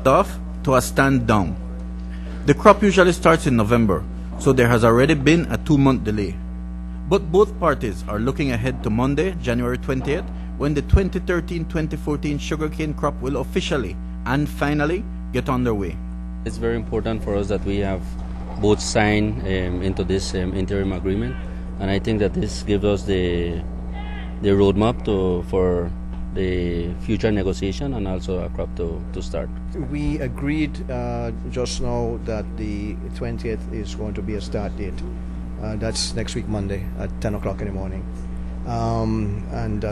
start off to a stand down. The crop usually starts in November, so there has already been a 2-month delay. But both parties are looking ahead to Monday, January 20th, when the 2013-2014 sugarcane crop will officially and finally get underway. It's very important for us that we have both signed into this interim agreement, and I think that this gives us the roadmap for the future negotiation and also a crop to start. We agreed just now that the 20th is going to be a start date. That's next week Monday at 10 o'clock in the morning.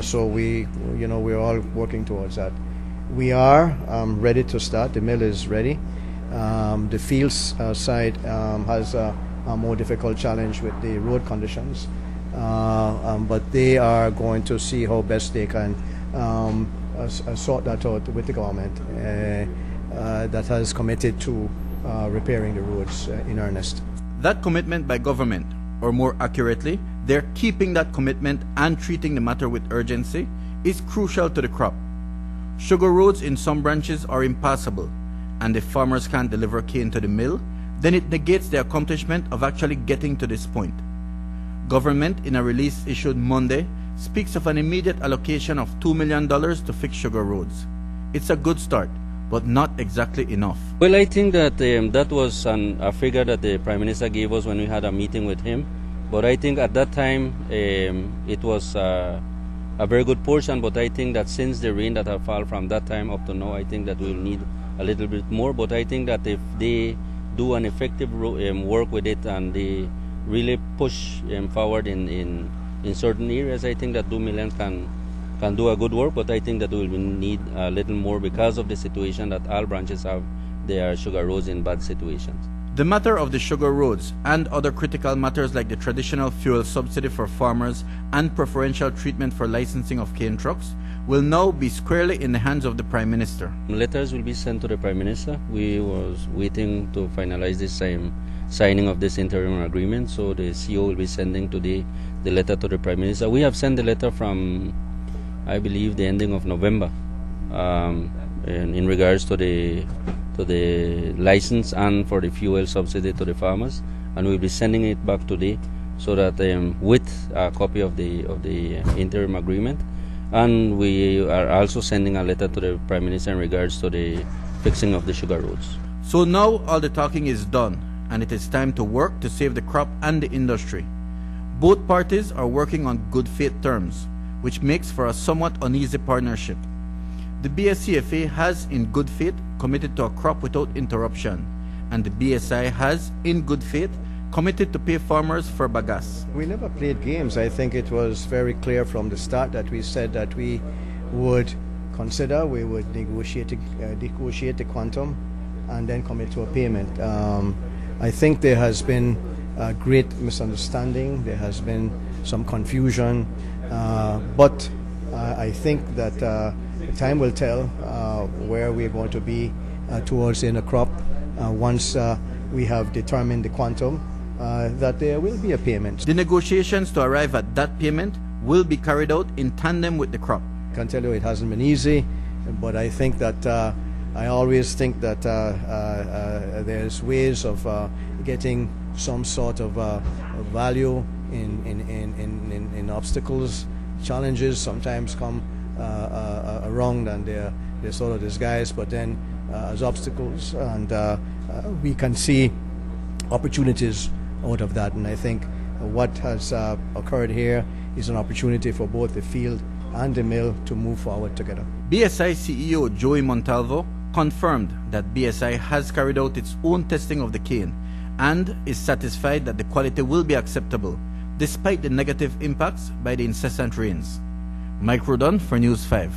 So we're all working towards that. We are ready to start. The mill is ready. The fields side has a more difficult challenge with the road conditions, but they are going to see how best they can sort that out with the government that has committed to repairing the roads in earnest. That commitment by government, or more accurately, they're keeping that commitment and treating the matter with urgency, is crucial to the crop. Sugar roads in some branches are impassable, and if farmers can't deliver cane to the mill, then it negates the accomplishment of actually getting to this point. Government, in a release issued Monday, speaks of an immediate allocation of $2 million to fix sugar roads. It's a good start, but not exactly enough. Well, I think that that was a figure that the Prime Minister gave us when we had a meeting with him. But I think at that time it was a very good portion. But I think that since the rain that have fallen from that time up to now, I think that we'll need a little bit more. But I think that if they do an effective work with it and they really push forward in certain areas, I think that 2 million can do a good work, but I think that we will need a little more because of the situation that all branches have their sugar roads in bad situations. The matter of the sugar roads and other critical matters like the traditional fuel subsidy for farmers and preferential treatment for licensing of cane trucks will now be squarely in the hands of the Prime Minister. Letters will be sent to the Prime Minister. We was waiting to finalize this signing of this interim agreement, so the CEO will be sending today the letter to the Prime Minister. We have sent the letter from, I believe, the ending of November in regards to the license and for the fuel subsidy to the farmers, and we'll be sending it back today so that with a copy of the interim agreement, and we are also sending a letter to the Prime Minister in regards to the fixing of the sugar roads. So now all the talking is done, and it is time to work to save the crop and the industry. Both parties are working on good faith terms, which makes for a somewhat uneasy partnership. The BSCFA has, in good faith, committed to a crop without interruption, and the BSI has, in good faith, committed to pay farmers for bagasse. We never played games. I think it was very clear from the start that we said that we would negotiate the quantum and then commit to a payment. I think there has been a great misunderstanding, there has been some confusion, but I think that time will tell where we're going to be towards the end of crop once we have determined the quantum, that there will be a payment. The negotiations to arrive at that payment will be carried out in tandem with the crop. I can tell you it hasn't been easy, but I think that I always think that there's ways of getting some sort of value in obstacles. Challenges sometimes come around and they're sort of disguised, but then as obstacles, and we can see opportunities out of that. And I think what has occurred here is an opportunity for both the field and the mill to move forward together. BSI CEO Joey Montalvo confirmed that BSI has carried out its own testing of the cane and is satisfied that the quality will be acceptable despite the negative impacts by the incessant rains. Mike Rodon for News 5.